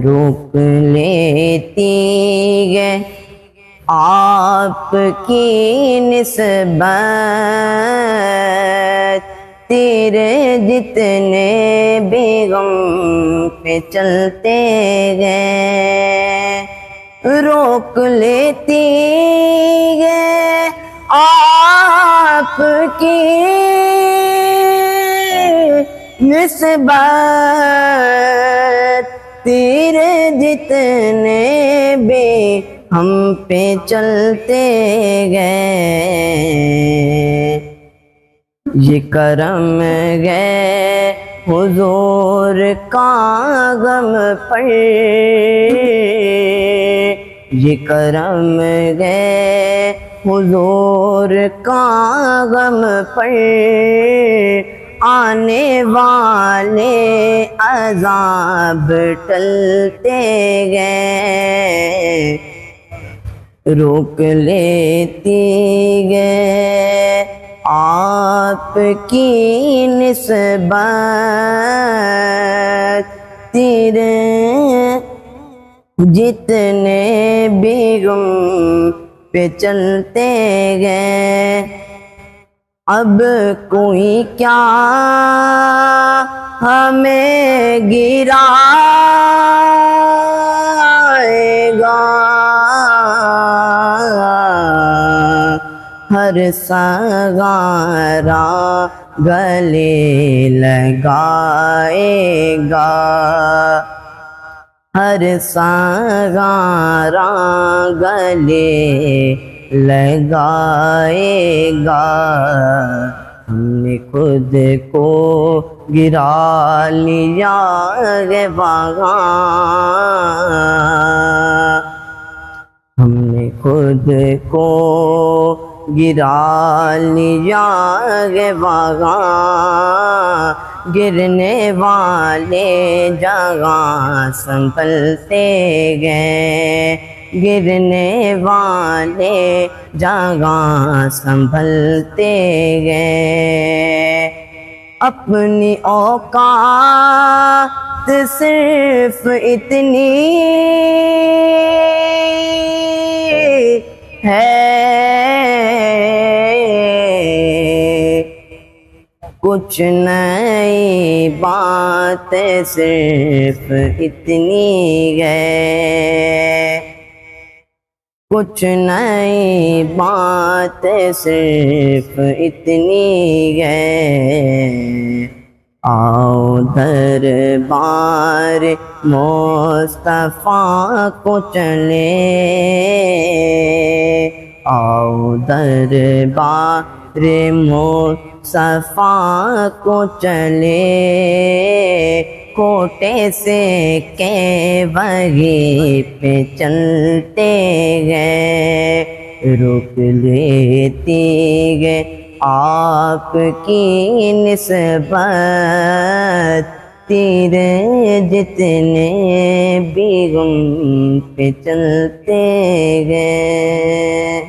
روک لیتی ہے آپ کی نسبت، تیرے جتنے بھی غم پہ چلتے گئے، روک لیتی ہے آپ کی نسبت، تیرے جتنے بھی ہم پہ چلتے گئے، یہ کرم گئے حضور کا غم پر، یہ کرم گئے حضور کا غم پر، آنے والے عذاب ٹلتے گئے، روک لیتی ہے آپ کی نسبت، تیرے جتنے بھی غم پہ چلتے گئے، اب کوئی کیا ہمیں گرائے گا، ہر سگارا گلے لگائے گا، ہر سگارا گلے لگائے گا، ہم نے خود کو گرا لیا ہے وہاں، ہم نے خود کو گرا لیا ہے وہاں، گرنے والے جگہ سنبھلتے گئے، گرنے والے جگہ سنبھلتے گئے، اپنی اوقات صرف اتنی ہے، کچھ نئی بات صرف اتنی ہے، کچھ نئی بات صرف اتنی ہے، آؤ دربار مصطفیٰ کو چلے، آؤ دربار مصطفیٰ کو چلے، کوٹے سے کے وہی پہ چلتے گئے، روک لیتی ہے آپ کی نسبت، تیرے جتنے بھی غم پہ چلتے گئے۔